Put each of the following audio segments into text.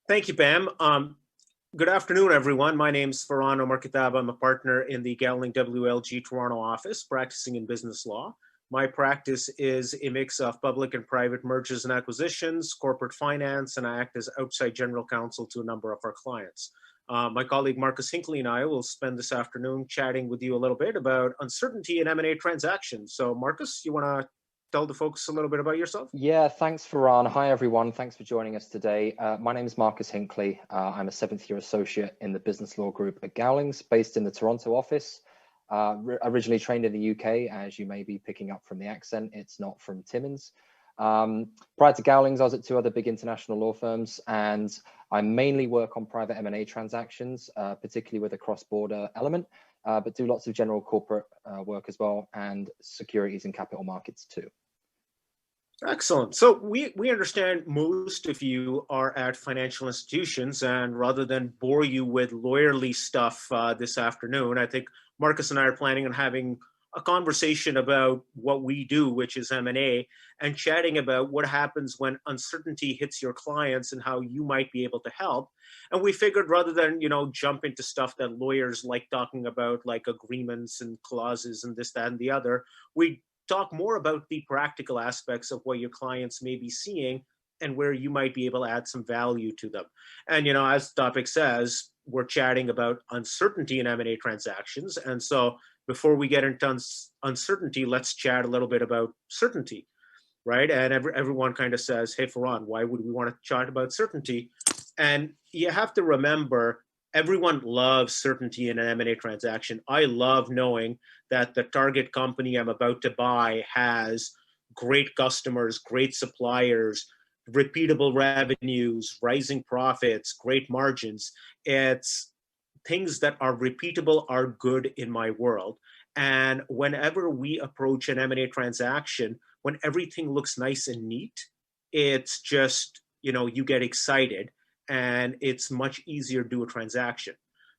Thank you, Pam. Good afternoon, everyone. My name's Faran Umar-Khitab. I'm a partner in the Gowling WLG Toronto office, practicing in business law. My practice is a mix of public and private mergers and acquisitions, corporate finance, and I act as outside general counsel to a number of our clients. My colleague Marcus Hinkley and I will spend this afternoon chatting with you a little bit about uncertainty in M&A transactions. So, Marcus, you want to tell the folks a little bit about yourself? Yeah, thanks, Faran. Hi, everyone. Thanks for joining us today. My name is Marcus Hinkley. I'm a seventh-year associate in the business law group at Gowling's, based in the Toronto office. Originally trained in the UK, as you may be picking up from the accent. It's not from Timmins. Prior to Gowling's, I was at two other big international law firms, and I mainly work on private M&A transactions, particularly with a cross-border element, but do lots of general corporate work as well, and securities and capital markets too. Excellent. So we understand most of you are at financial institutions, and rather than bore you with lawyerly stuff this afternoon, I think Marcus and I are planning on having a conversation about what we do, which is M&A, and chatting about what happens when uncertainty hits your clients and how you might be able to help. And we figured rather than, jump into stuff that lawyers like talking about, like agreements and clauses and this, that, and the other, we talk more about the practical aspects of what your clients may be seeing and where you might be able to add some value to them. And, as the topic says, we're chatting about uncertainty in M&A transactions. And so before we get into uncertainty, let's chat a little bit about certainty, right? And everyone kind of says, hey, Faran, why would we want to chat about certainty? And you have to remember, everyone loves certainty in an M&A transaction. I love knowing that the target company I'm about to buy has great customers, great suppliers, repeatable revenues, rising profits, great margins. It's things that are repeatable are good in my world. And whenever we approach an M&A transaction, when everything looks nice and neat, it's just, you get excited and it's much easier to do a transaction.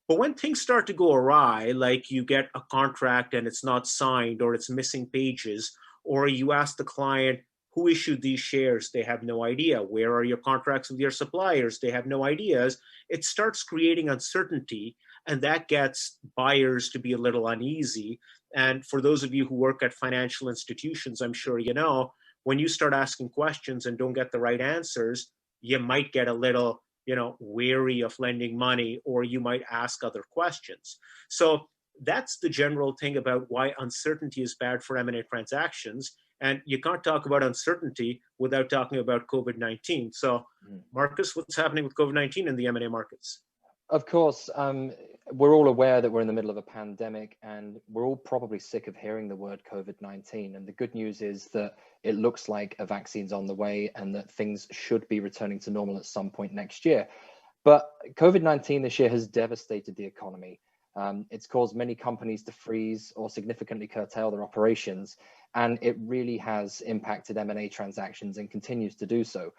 But when things start to go awry, like you get a contract and it's not signed, or it's missing pages, or you ask the client, who issued these shares? They have no idea. Where are your contracts with your suppliers? They have no ideas. It starts creating uncertainty, and that gets buyers to be a little uneasy. And for those of you who work at financial institutions, I'm sure you know, when you start asking questions and don't get the right answers, you might get a little wary of lending money, or you might ask other questions. So that's the general thing about why uncertainty is bad for M&A transactions. And you can't talk about uncertainty without talking about COVID-19. So, Marcus, what's happening with COVID-19 in the M&A markets? Of course, we're all aware that we're in the middle of a pandemic, and we're all probably sick of hearing the word COVID-19. And the good news is that it looks like a vaccine's on the way and that things should be returning to normal at some point next year. But COVID-19 this year has devastated the economy. It's caused many companies to freeze or significantly curtail their operations, and it really has impacted M&A transactions and continues to do so.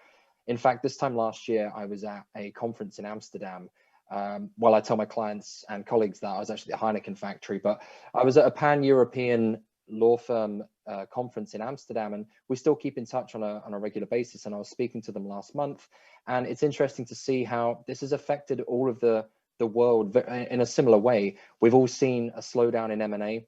In fact, this time last year, I was at a conference in Amsterdam. I tell my clients and colleagues that I was actually at the Heineken factory, but I was at a pan-European law firm conference in Amsterdam, and we still keep in touch on a regular basis. And I was speaking to them last month, and it's interesting to see how this has affected all of the world in a similar way. We've all seen a slowdown in M&A.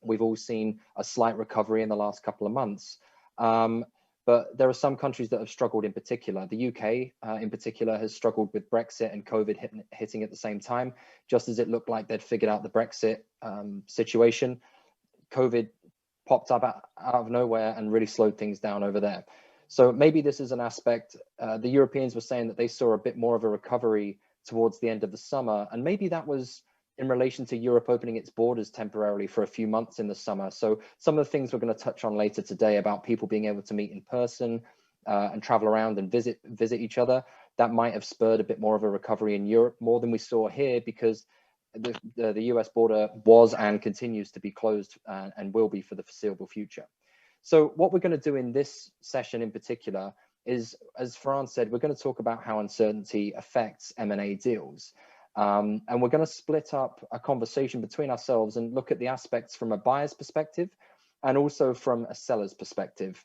We've all seen a slight recovery in the last couple of months. But there are some countries that have struggled in particular. The UK in particular has struggled with Brexit and COVID hitting at the same time. Just as it looked like they'd figured out the Brexit situation, COVID popped up out of nowhere and really slowed things down over there. So maybe this is an aspect. The Europeans were saying that they saw a bit more of a recovery towards the end of the summer. And maybe that was in relation to Europe opening its borders temporarily for a few months in the summer. So some of the things we're going to touch on later today about people being able to meet in person and travel around and visit each other, that might have spurred a bit more of a recovery in Europe, more than we saw here, because the US border was and continues to be closed and will be for the foreseeable future. So what we're going to do in this session in particular is, as Faran said, we're going to talk about how uncertainty affects M&A deals. And we're going to split up a conversation between ourselves and look at the aspects from a buyer's perspective and also from a seller's perspective.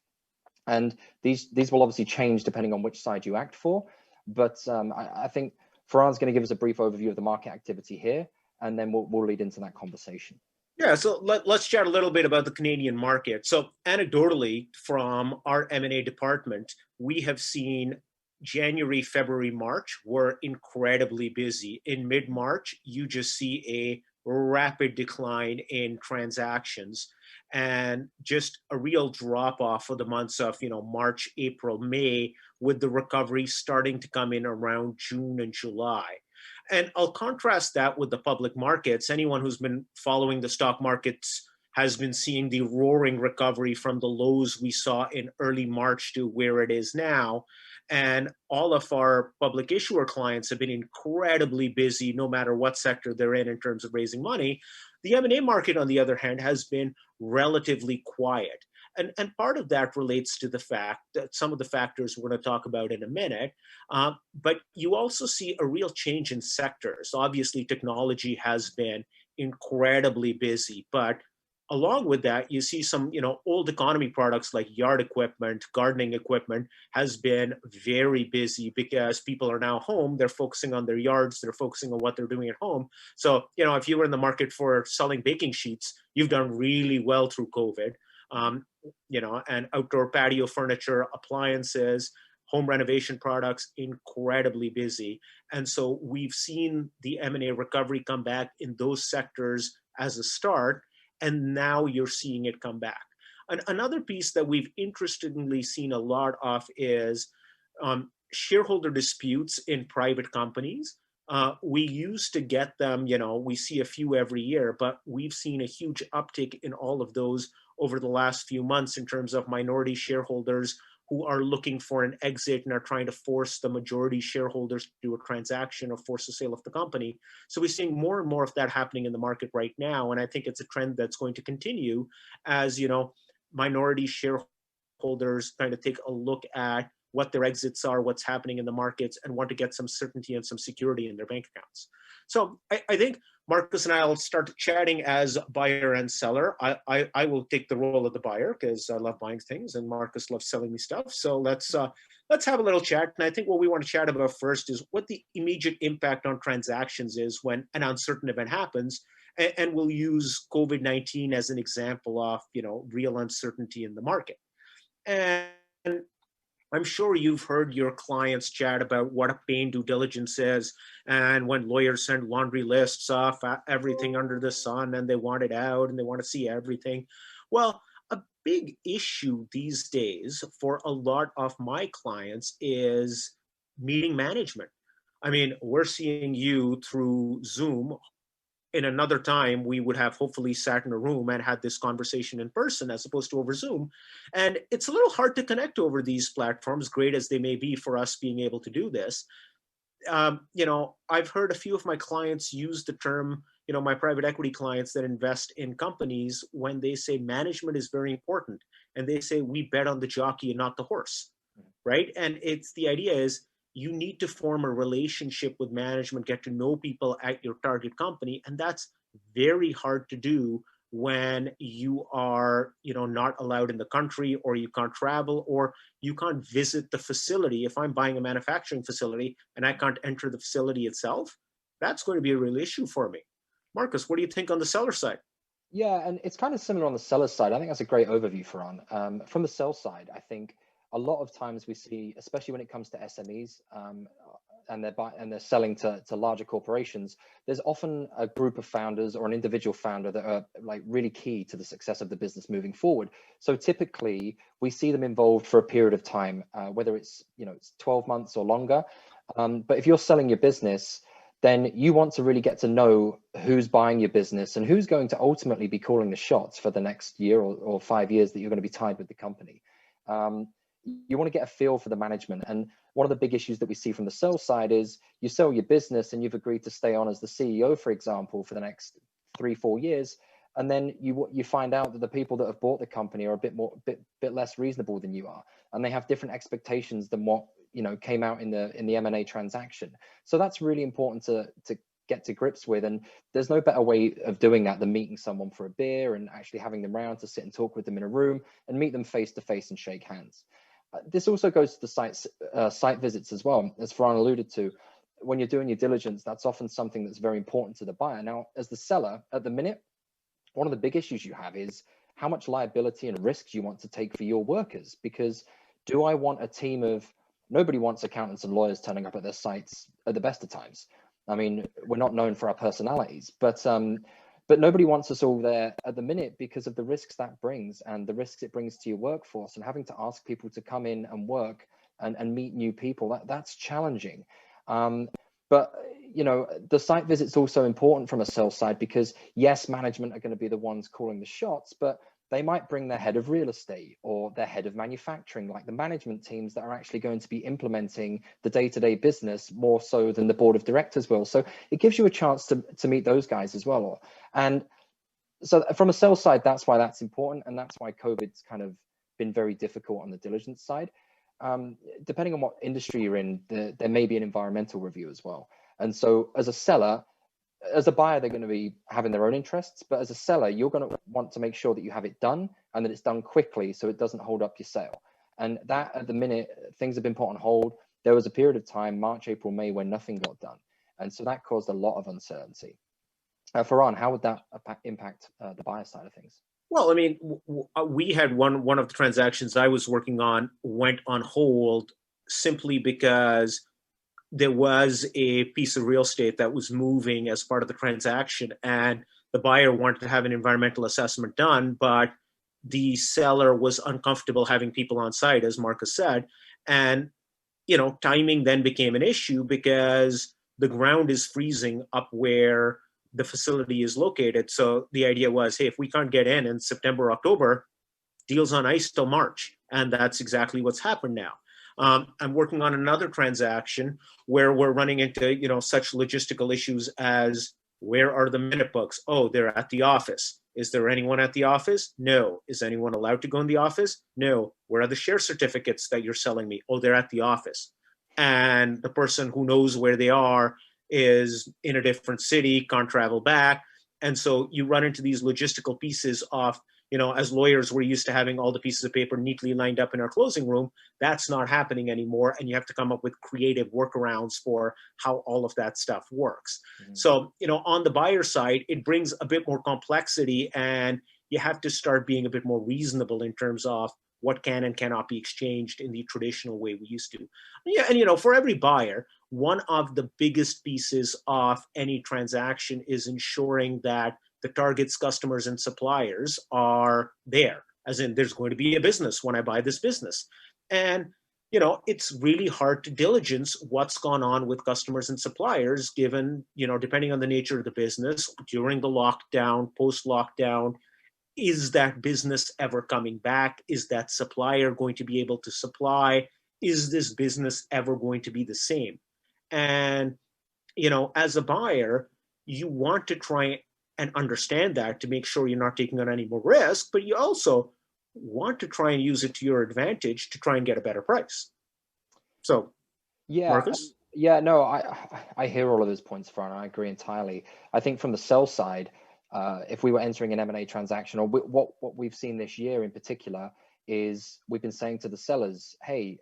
And these will obviously change depending on which side you act for. But I think Faran's going to give us a brief overview of the market activity here, and then we'll lead into that conversation. Yeah, so let's chat a little bit about the Canadian market. So anecdotally, from our M&A department, we have seen January, February, March were incredibly busy. In mid-March, you just see a rapid decline in transactions and just a real drop off for the months of, March, April, May, with the recovery starting to come in around June and July. And I'll contrast that with the public markets. Anyone who's been following the stock markets has been seeing the roaring recovery from the lows we saw in early March to where it is now. And all of our public issuer clients have been incredibly busy, no matter what sector they're in terms of raising money. The M&A market, on the other hand, has been relatively quiet. And part of that relates to the fact that some of the factors we're going to talk about in a minute. But you also see a real change in sectors. Obviously, technology has been incredibly busy, but along with that, you see some, old economy products like yard equipment, gardening equipment has been very busy because people are now home. They're focusing on their yards. They're focusing on what they're doing at home. So, if you were in the market for selling baking sheets, you've done really well through COVID. And outdoor patio furniture, appliances, home renovation products, incredibly busy. And so we've seen the M&A recovery come back in those sectors as a start, and now you're seeing it come back. And another piece that we've interestingly seen a lot of is shareholder disputes in private companies. We used to get them, we see a few every year, but we've seen a huge uptick in all of those over the last few months in terms of minority shareholders who are looking for an exit and are trying to force the majority shareholders to do a transaction or force the sale of the company. So we're seeing more and more of that happening in the market right now. And I think it's a trend that's going to continue as, minority shareholders kind of take a look at what their exits are, what's happening in the markets, and want to get some certainty and some security in their bank accounts. So I think Marcus and I will start chatting as buyer and seller. I will take the role of the buyer because I love buying things and Marcus loves selling me stuff. So let's have a little chat. And I think what we want to chat about first is what the immediate impact on transactions is when an uncertain event happens. And we'll use COVID-19 as an example of, real uncertainty in the market. And I'm sure you've heard your clients chat about what a pain due diligence is, and when lawyers send laundry lists of everything under the sun and they want it out and they want to see everything. Well, a big issue these days for a lot of my clients is meeting management. I mean, we're seeing you through Zoom. In another time, we would have hopefully sat in a room and had this conversation in person as opposed to over Zoom. And it's a little hard to connect over these platforms, great as they may be for us being able to do this. I've heard a few of my clients use the term, my private equity clients that invest in companies, when they say management is very important. And they say, we bet on the jockey and not the horse, right? And it's the idea is, you need to form a relationship with management, get to know people at your target company. And that's very hard to do when you are, not allowed in the country, or you can't travel, or you can't visit the facility. If I'm buying a manufacturing facility and I can't enter the facility itself, that's going to be a real issue for me. Marcus, what do you think on the seller side? Yeah, and it's kind of similar on the seller side. I think that's a great overview, Faran. From the sell side, I think a lot of times we see, especially when it comes to SMEs, and they're selling to larger corporations, there's often a group of founders or an individual founder that are like really key to the success of the business moving forward. So typically we see them involved for a period of time, whether it's it's 12 months or longer. But if you're selling your business, then you want to really get to know who's buying your business and who's going to ultimately be calling the shots for the next year or 5 years that you're going to be tied with the company. You want to get a feel for the management. And one of the big issues that we see from the sales side is you sell your business and you've agreed to stay on as the CEO, for example, for the next 3-4 years. And then you find out that the people that have bought the company are a bit less reasonable than you are. And they have different expectations than what, came out in the M&A transaction. So that's really important to get to grips with. And there's no better way of doing that than meeting someone for a beer and actually having them around to sit and talk with them in a room and meet them face to face and shake hands. This also goes to the site visits as well, as Faran alluded to. When you're doing your diligence, that's often something that's very important to the buyer. Now, as the seller, at the minute, one of the big issues you have is how much liability and risks you want to take for your workers. Because do I want a team of, nobody wants accountants and lawyers turning up at their sites at the best of times. I mean, we're not known for our personalities, but nobody wants us all there at the minute because of the risks that brings and the risks it brings to your workforce, and having to ask people to come in and work and meet new people. That's challenging. But you know, the site visit's also important from a sales side, because yes, management are going to be the ones calling the shots, but they might bring their head of real estate or their head of manufacturing, like the management teams that are actually going to be implementing the day-to-day business more so than the board of directors will. So it gives you a chance to meet those guys as well. And so from a sales side, that's why that's important. And that's why COVID's kind of been very difficult on the diligence side. Depending on what industry you're in, there may be an environmental review as well. And so as a seller, as a buyer, they're going to be having their own interests, but as a seller, you're going to want to make sure that you have it done and that it's done quickly so it doesn't hold up your sale. And that, at the minute, things have been put on hold. There was a period of time, March, April, May, when nothing got done. And so that caused a lot of uncertainty. Faran, how would that impact the buyer side of things? Well, I mean, we had one of the transactions I was working on went on hold simply because there was a piece of real estate that was moving as part of the transaction, and the buyer wanted to have an environmental assessment done, but the seller was uncomfortable having people on site, as Marcus said. And, you know, timing then became an issue because the ground is freezing up where the facility is located. So the idea was, hey, if we can't get in September, October, deals on ice till March. And that's exactly what's happened now. I'm working on another transaction where we're running into, you know, such logistical issues as, where are the minute books? Oh, they're at the office. Is there anyone at the office? No. Is anyone allowed to go in the office? No. Where are the share certificates that you're selling me? Oh, they're at the office. And the person who knows where they are is in a different city, can't travel back. And so you run into these logistical pieces of, you know, as lawyers, we're used to having all the pieces of paper neatly lined up in our closing room. That's not happening anymore. And you have to come up with creative workarounds for how all of that stuff works. Mm-hmm. So, you know, on the buyer side, it brings a bit more complexity, and you have to start being a bit more reasonable in terms of what can and cannot be exchanged in the traditional way we used to. Yeah, and, you know, for every buyer, one of the biggest pieces of any transaction is ensuring that the target's customers and suppliers are there, as in there's going to be a business when I buy this business. And, you know, it's really hard to diligence what's gone on with customers and suppliers, given, you know, depending on the nature of the business, during the lockdown, post-lockdown, is that business ever coming back? Is that supplier going to be able to supply? Is this business ever going to be the same? And, you know, as a buyer, you want to try and understand that to make sure you're not taking on any more risk, but you also want to try and use it to your advantage to try and get a better price. So, yeah, Marcus? Yeah, no, I hear all of those points, Faran. I agree entirely. I think from the sell side, if we were entering an M&A transaction, or what we've seen this year in particular, is we've been saying to the sellers, hey,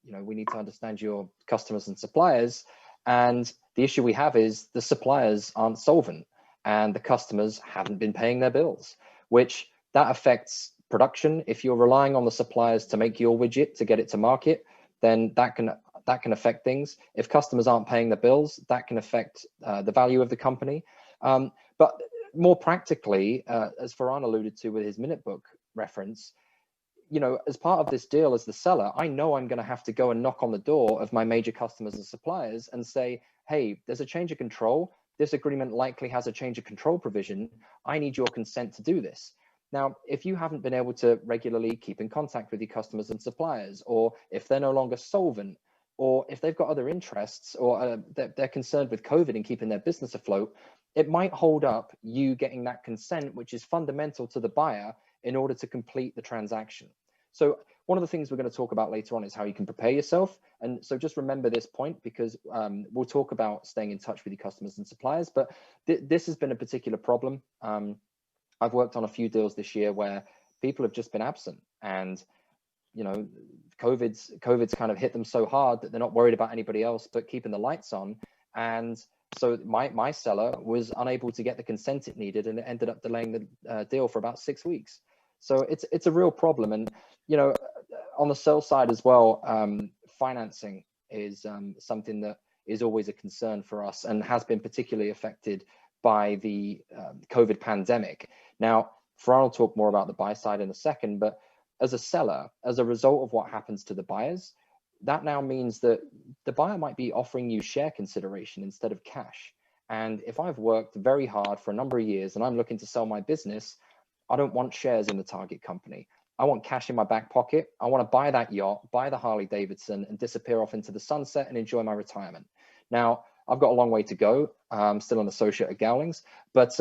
you know, we need to understand your customers and suppliers. And the issue we have is the suppliers aren't solvent and the customers haven't been paying their bills, which that affects production. If you're relying on the suppliers to make your widget to get it to market, then that can affect things. If customers aren't paying the bills, that can affect the value of the company. But more practically, as Faran alluded to with his minute book reference, you know, as part of this deal as the seller, I know I'm going to have to go and knock on the door of my major customers and suppliers and say, hey, there's a change of control. This agreement likely has a change of control provision. I need your consent to do this. Now, if you haven't been able to regularly keep in contact with your customers and suppliers, or if they're no longer solvent, or if they've got other interests, or they're concerned with COVID and keeping their business afloat, it might hold up you getting that consent, which is fundamental to the buyer in order to complete the transaction. So one of the things we're going to talk about later on is how you can prepare yourself. And so just remember this point, because we'll talk about staying in touch with your customers and suppliers, but this has been a particular problem. I've worked on a few deals this year where people have just been absent, and COVID's kind of hit them so hard that they're not worried about anybody else but keeping the lights on. And so my seller was unable to get the consent it needed, and it ended up delaying the deal for about 6 weeks. So it's a real problem. And on the sell side as well, financing is something that is always a concern for us and has been particularly affected by the COVID pandemic. Now, Faran will talk more about the buy side in a second, but as a seller, as a result of what happens to the buyers, that now means that the buyer might be offering you share consideration instead of cash. And if I've worked very hard for a number of years and I'm looking to sell my business, I don't want shares in the target company. I want cash in my back pocket. I want to buy that yacht, buy the Harley Davidson, and disappear off into the sunset and enjoy my retirement. Now, I've got a long way to go. I'm still an associate at Gowling's, but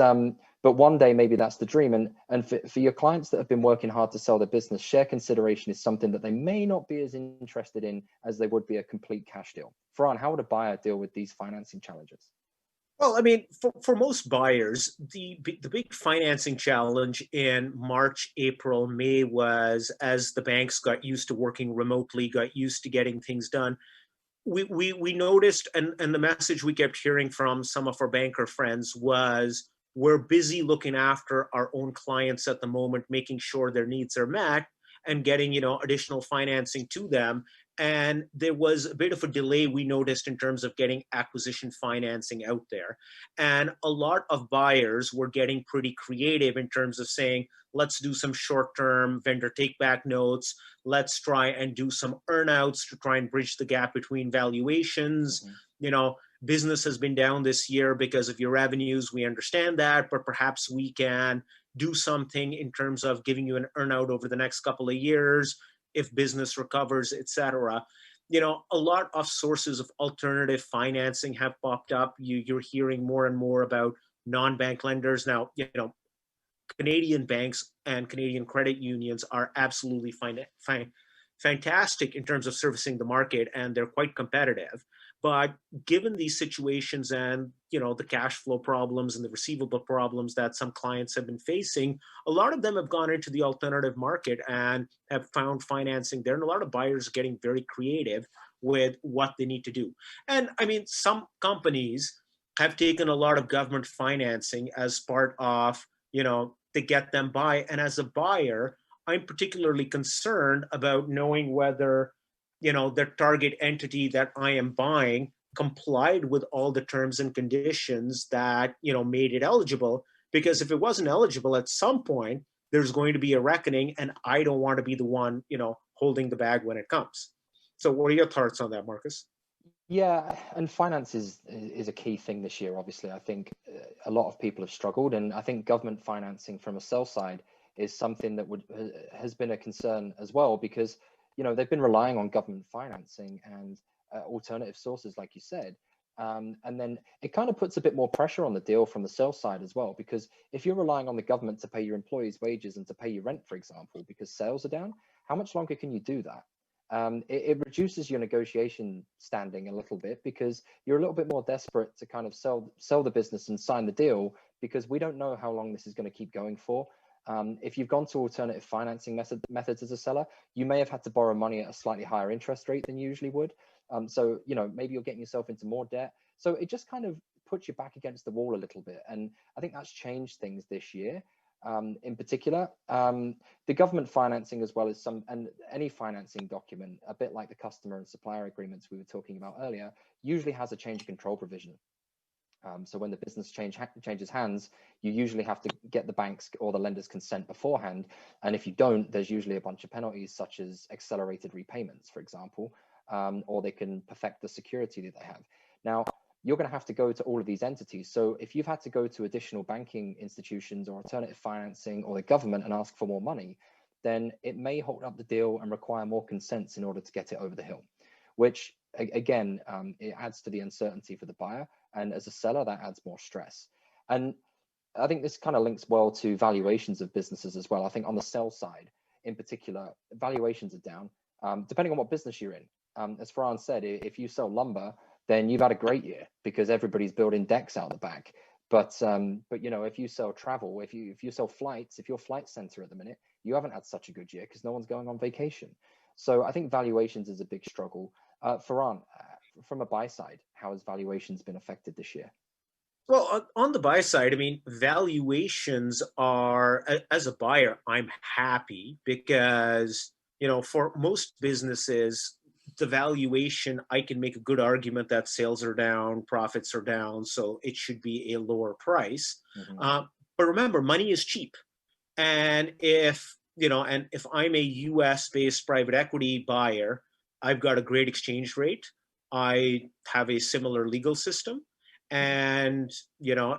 one day maybe that's the dream. And for your clients that have been working hard to sell their business, share consideration is something that they may not be as interested in as they would be a complete cash deal. Faran, how would a buyer deal with these financing challenges? Well, I mean, for most buyers, the big financing challenge in March, April, May was, as the banks got used to working remotely, got used to getting things done, we noticed, and the message we kept hearing from some of our banker friends was, we're busy looking after our own clients at the moment, making sure their needs are met and getting, additional financing to them. And there was a bit of a delay we noticed in terms of getting acquisition financing out there. And a lot of buyers were getting pretty creative in terms of saying, let's do some short-term vendor take-back notes. Let's try and do some earnouts to try and bridge the gap between valuations. Mm-hmm. Business has been down this year because of your revenues. We understand that, but perhaps we can do something in terms of giving you an earnout over the next couple of years if business recovers, etc. A lot of sources of alternative financing have popped up. You're hearing more and more about non-bank lenders. Now, Canadian banks and Canadian credit unions are absolutely fantastic in terms of servicing the market, and they're quite competitive. But given these situations and the cash flow problems and the receivable problems that some clients have been facing, a lot of them have gone into the alternative market and have found financing there. And a lot of buyers are getting very creative with what they need to do. And I mean, some companies have taken a lot of government financing as part of, to get them by. And as a buyer, I'm particularly concerned about knowing whether the target entity that I am buying complied with all the terms and conditions that, made it eligible. Because if it wasn't eligible at some point, there's going to be a reckoning, and I don't want to be the one, holding the bag when it comes. So what are your thoughts on that, Marcus? Yeah, and finance is a key thing this year, obviously. I think a lot of people have struggled, and I think government financing from a sell side is something that has been a concern as well, because they've been relying on government financing and alternative sources, like you said. And then it kind of puts a bit more pressure on the deal from the sell side as well, because if you're relying on the government to pay your employees' wages and to pay your rent, for example, because sales are down, how much longer can you do that? It reduces your negotiation standing a little bit, because you're a little bit more desperate to kind of sell the business and sign the deal, because we don't know how long this is going to keep going for. If you've gone to alternative financing methods as a seller, you may have had to borrow money at a slightly higher interest rate than you usually would. So, maybe you're getting yourself into more debt. So it just kind of puts you back against the wall a little bit. And I think that's changed things this year. In particular, the government financing, as well as and any financing document, a bit like the customer and supplier agreements we were talking about earlier, usually has a change of control provision. So when the business changes hands, you usually have to get the bank's or the lender's consent beforehand. And if you don't, there's usually a bunch of penalties, such as accelerated repayments, for example, or they can perfect the security that they have. Now, you're going to have to go to all of these entities. So if you've had to go to additional banking institutions or alternative financing or the government and ask for more money, then it may hold up the deal and require more consents in order to get it over the hill, which again, it adds to the uncertainty for the buyer. And as a seller, that adds more stress. And I think this kind of links well to valuations of businesses as well. I think on the sell side, in particular, valuations are down, depending on what business you're in. As Faran said, if you sell lumber, then you've had a great year because everybody's building decks out the back. But if you sell travel, if you sell flights, if you're a flight center at the minute, you haven't had such a good year because no one's going on vacation. So I think valuations is a big struggle. Faran, from a buy side, how has valuations been affected this year? Well, on the buy side, I mean, valuations are, as a buyer, I'm happy because, for most businesses, the valuation, I can make a good argument that sales are down, profits are down, so it should be a lower price. Hmm. Uh, but remember, money is cheap. And if I'm a US based private equity buyer, I've got a great exchange rate. I have a similar legal system, and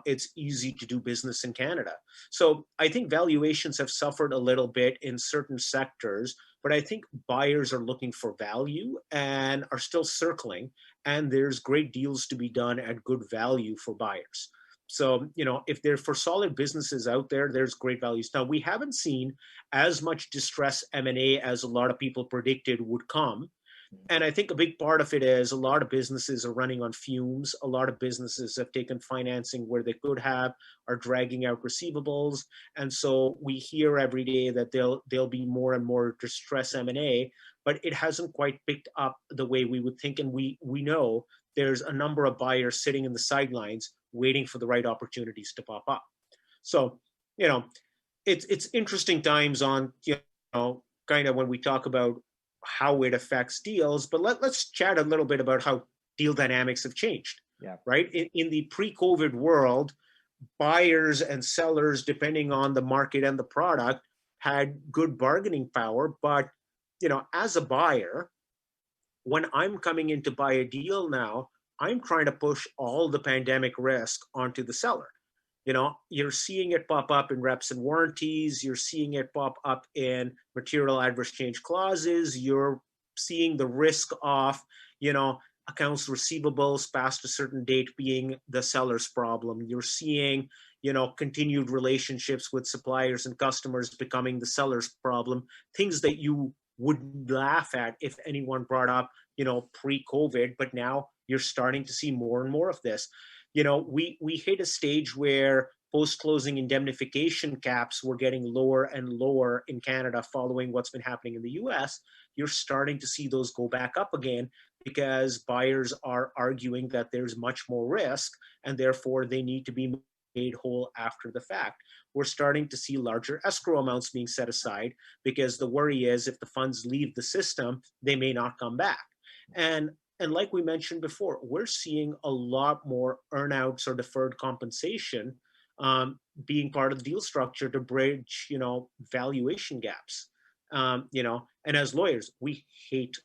it's easy to do business in Canada. So I think valuations have suffered a little bit in certain sectors, but I think buyers are looking for value and are still circling, and there's great deals to be done at good value for buyers. So, if they're for solid businesses out there, there's great values. Now, we haven't seen as much distress M&A as a lot of people predicted would come. And I think a big part of it is a lot of businesses are running on fumes. A lot of businesses have taken financing where they could have, are dragging out receivables. And so we hear every day that there'll be more and more distress M&A, but it hasn't quite picked up the way we would think. And we know there's a number of buyers sitting in the sidelines waiting for the right opportunities to pop up. So, it's interesting times on, kind of when we talk about how it affects deals, but let's chat a little bit about how deal dynamics have changed. Yeah. Right. In the pre-COVID world, buyers and sellers, depending on the market and the product, had good bargaining power. But, as a buyer, when I'm coming in to buy a deal now, I'm trying to push all the pandemic risk onto the seller. You're seeing it pop up in reps and warranties. You're seeing it pop up in material adverse change clauses. You're seeing the risk of, accounts receivables past a certain date being the seller's problem. You're seeing, continued relationships with suppliers and customers becoming the seller's problem. Things that you would laugh at if anyone brought up, pre-COVID, but now you're starting to see more and more of this. We hit a stage where post-closing indemnification caps were getting lower and lower in Canada following what's been happening in the US. You're starting to see those go back up again because buyers are arguing that there's much more risk and therefore they need to be made whole after the fact. We're starting to see larger escrow amounts being set aside because the worry is if the funds leave the system, they may not come back. And like we mentioned before, we're seeing a lot more earnouts or deferred compensation being part of the deal structure to bridge, valuation gaps. And as lawyers, we hate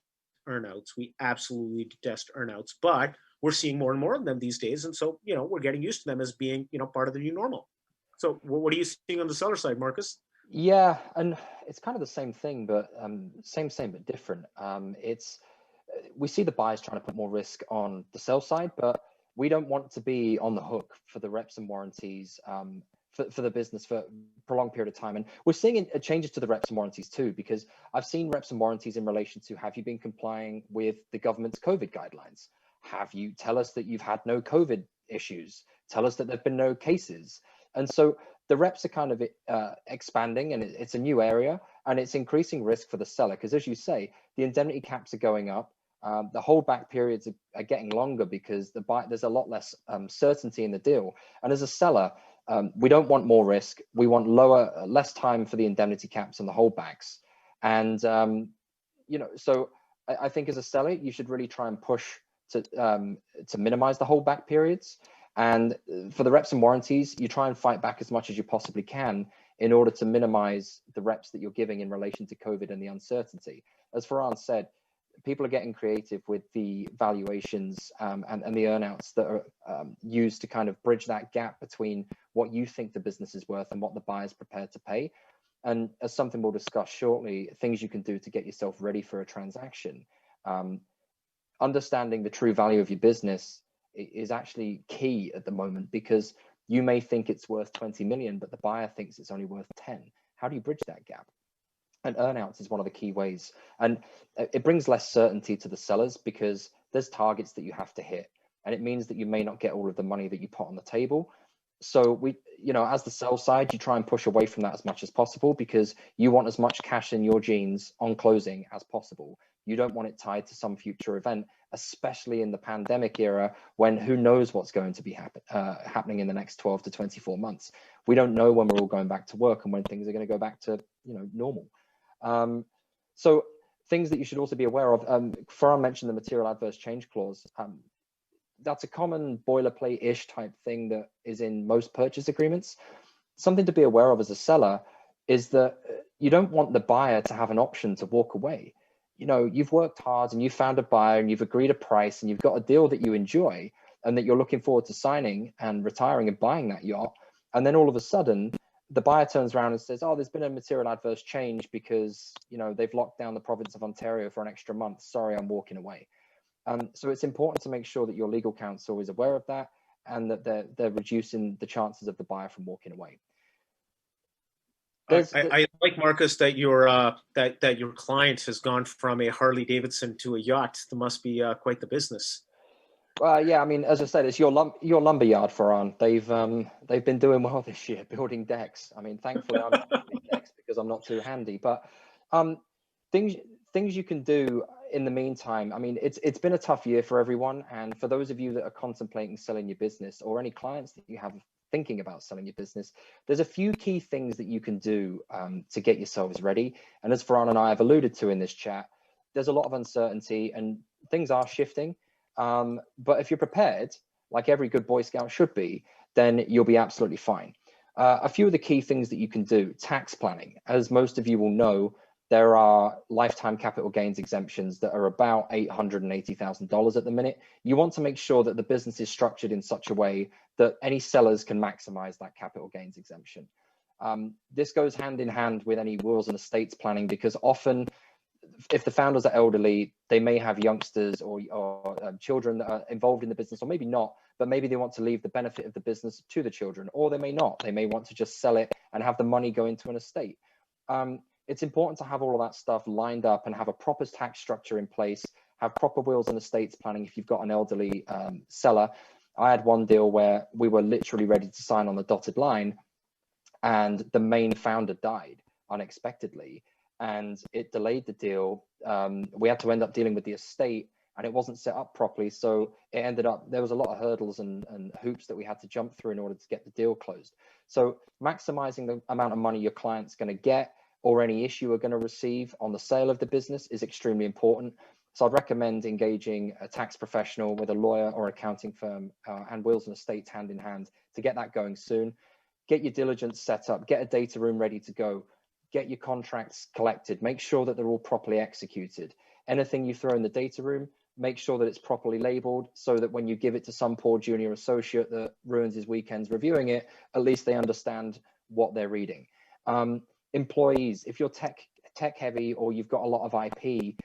earnouts. We absolutely detest earnouts, but we're seeing more and more of them these days. And so, we're getting used to them as being, part of the new normal. So what are you seeing on the seller side, Marcus? Yeah, and it's kind of the same thing, but same but different. We see the buyers trying to put more risk on the sell side, but we don't want to be on the hook for the reps and warranties for the business for a prolonged period of time. And we're seeing changes to the reps and warranties too, because I've seen reps and warranties in relation to, have you been complying with the government's COVID guidelines? Have you tell us that you've had no COVID issues? Tell us that there've been no cases. And so the reps are kind of expanding, and it's a new area, and it's increasing risk for the seller. Because as you say, the indemnity caps are going up. The holdback periods are getting longer because there's a lot less certainty in the deal. And as a seller, we don't want more risk. We want less time for the indemnity caps and the holdbacks. And so I think as a seller, you should really try and push to minimize the holdback periods. And for the reps and warranties, you try and fight back as much as you possibly can in order to minimize the reps that you're giving in relation to COVID and the uncertainty. As Faran said, people are getting creative with the valuations and the earnouts that are used to kind of bridge that gap between what you think the business is worth and what the buyer's prepared to pay. And as something we'll discuss shortly, things you can do to get yourself ready for a transaction. Understanding the true value of your business is actually key at the moment, because you may think it's worth 20 million, but the buyer thinks it's only worth 10. How do you bridge that gap? And earnouts is one of the key ways. And it brings less certainty to the sellers because there's targets that you have to hit. And it means that you may not get all of the money that you put on the table. So as the sell side, you try and push away from that as much as possible because you want as much cash in your jeans on closing as possible. You don't want it tied to some future event, especially in the pandemic era when who knows what's going to be happening in the next 12 to 24 months. We don't know when we're all going back to work and when things are going to go back to normal. So things that you should also be aware of. Faran mentioned the material adverse change clause. That's a common boilerplate-ish type thing that is in most purchase agreements. Something to be aware of as a seller is that you don't want the buyer to have an option to walk away. You've worked hard and you found a buyer and you've agreed a price and you've got a deal that you enjoy and that you're looking forward to signing and retiring and buying that yacht. And then all of a sudden, the buyer turns around and says, oh, there's been a material adverse change because, they've locked down the province of Ontario for an extra month. Sorry, I'm walking away. So it's important to make sure that your legal counsel is aware of that and that they're reducing the chances of the buyer from walking away. I like, Marcus, that your that your client has gone from a Harley Davidson to a yacht. That must be quite the business. Yeah, I mean, as I said, it's your lumber yard, Faran. They've been doing well this year, building decks. I mean, thankfully, I'm not building decks because I'm not too handy. But things you can do in the meantime. I mean, it's been a tough year for everyone, and for those of you that are contemplating selling your business or any clients that you have thinking about selling your business, there's a few key things that you can do to get yourselves ready. And as Faran and I have alluded to in this chat, there's a lot of uncertainty and things are shifting. But if you're prepared, like every good Boy Scout should be, then you'll be absolutely fine. A few of the key things that you can do: tax planning. As most of you will know, there are lifetime capital gains exemptions that are about $880,000 at the minute. You want to make sure that the business is structured in such a way that any sellers can maximize that capital gains exemption. This goes hand in hand with any wills and estates planning, because often if the founders are elderly, they may have youngsters or children that are involved in the business, or maybe not, but maybe they want to leave the benefit of the business to the children, or they may not. They may want to just sell it and have the money go into an estate. It's important to have all of that stuff lined up and have a proper tax structure in place, have proper wills and estates planning if you've got an elderly seller. I had one deal where we were literally ready to sign on the dotted line and the main founder died unexpectedly, and it delayed the deal. We had to end up dealing with the estate and it wasn't set up properly. So it ended up, there was a lot of hurdles and hoops that we had to jump through in order to get the deal closed. So maximizing the amount of money your client's going to get or any issue are going to receive on the sale of the business is extremely important. So I'd recommend engaging a tax professional with a lawyer or accounting firm and wills and estates hand in hand to get that going soon. Get your diligence set up, get a data room ready to go, get your contracts collected, make sure that they're all properly executed. Anything you throw in the data room, make sure that it's properly labeled so that when you give it to some poor junior associate that ruins his weekends reviewing it, at least they understand what they're reading. Employees, if you're tech heavy or you've got a lot of IP,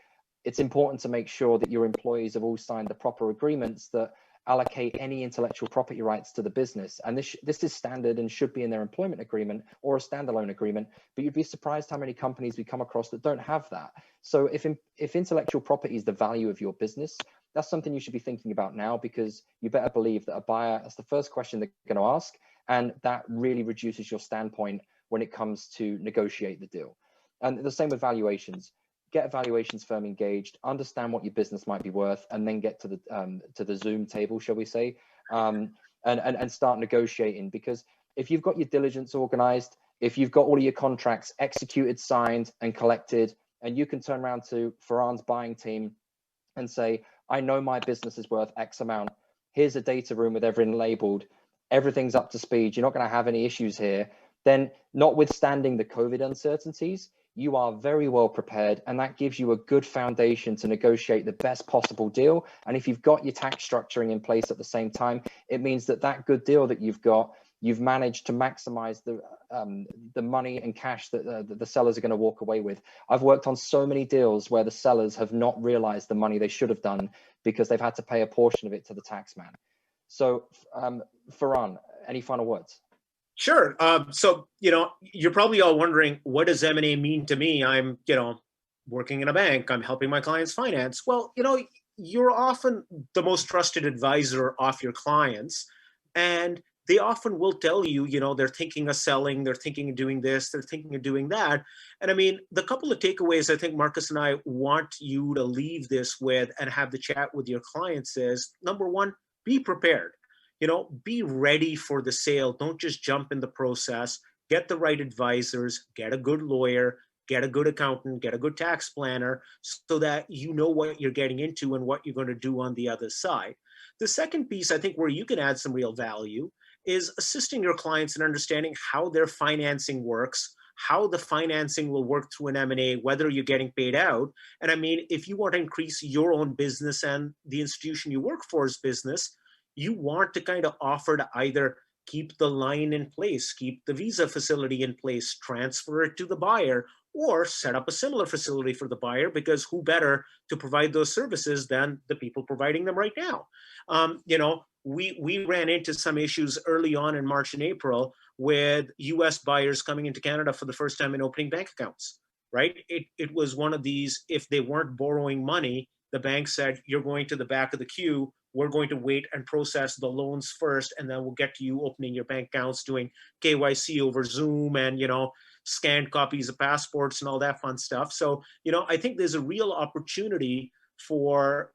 it's important to make sure that your employees have all signed the proper agreements that allocate any intellectual property rights to the business. And this is standard and should be in their employment agreement or a standalone agreement, but you'd be surprised how many companies we come across that don't have that. So if intellectual property is the value of your business, that's something you should be thinking about now, because you better believe that a buyer, that's the first question they're going to ask. And that really reduces your standpoint when it comes to negotiate the deal. And the same with valuations. Get a valuations firm engaged, understand what your business might be worth, and then get to the Zoom table, shall we say, and start negotiating. Because if you've got your diligence organized, if you've got all of your contracts executed, signed, and collected, and you can turn around to Faran's buying team and say, I know my business is worth X amount. Here's a data room with everything labeled. Everything's up to speed. You're not going to have any issues here. Then, notwithstanding the COVID uncertainties, you are very well prepared, and that gives you a good foundation to negotiate the best possible deal. And if you've got your tax structuring in place at the same time, it means that that good deal that you've got, you've managed to maximize the money and cash that the sellers are going to walk away with. I've worked on so many deals where the sellers have not realized the money they should have done because they've had to pay a portion of it to the tax man. So, Faran, any final words? Sure. So, you're probably all wondering, what does M&A mean to me? I'm, working in a bank. I'm helping my clients finance. Well, you're often the most trusted advisor of your clients. And they often will tell you, they're thinking of selling, they're thinking of doing this, they're thinking of doing that. And I mean, the couple of takeaways I think Marcus and I want you to leave this with and have the chat with your clients is, number one, be prepared. Be ready for the sale. Don't just jump in the process. Get the right advisors, get a good lawyer, get a good accountant, get a good tax planner so that you know what you're getting into and what you're going to do on the other side. The second piece, I think, where you can add some real value is assisting your clients in understanding how their financing works, how the financing will work through an M&A, whether you're getting paid out. And I mean, if you want to increase your own business and the institution you work for's business, you want to kind of offer to either keep the line in place, keep the visa facility in place, transfer it to the buyer, or set up a similar facility for the buyer, because who better to provide those services than the people providing them right now? We ran into some issues early on in March and April with US buyers coming into Canada for the first time and opening bank accounts, right? It was one of these, if they weren't borrowing money, the bank said, you're going to the back of the queue. We're going to wait and process the loans first, and then we'll get to you opening your bank accounts, doing KYC over Zoom and, scanned copies of passports and all that fun stuff. So, I think there's a real opportunity for,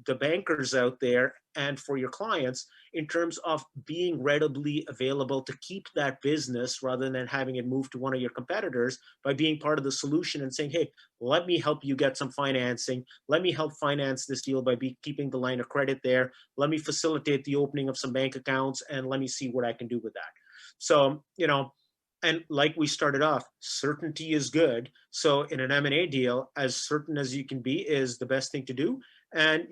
the bankers out there and for your clients in terms of being readily available to keep that business rather than having it move to one of your competitors, by being part of the solution and saying, hey, let me help you get some financing. Let me help finance this deal by keeping the line of credit there. Let me facilitate the opening of some bank accounts, and let me see what I can do with that. So, and like we started off, certainty is good. So in an M&A deal, as certain as you can be is the best thing to do. And,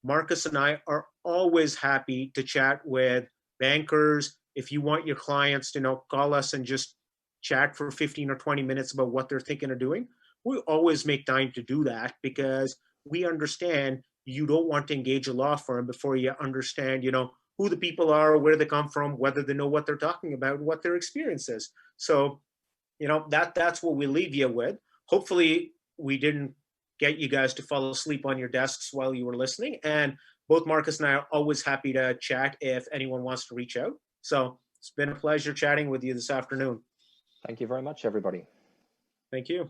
Marcus and I are always happy to chat with bankers. If you want your clients to, call us and just chat for 15 or 20 minutes about what they're thinking of doing, we always make time to do that, because we understand you don't want to engage a law firm before you understand, who the people are, where they come from, whether they know what they're talking about, what their experience is. So, that's what we leave you with. Hopefully we didn't get you guys to fall asleep on your desks while you were listening. And both Marcus and I are always happy to chat if anyone wants to reach out. So it's been a pleasure chatting with you this afternoon. Thank you very much, everybody. Thank you.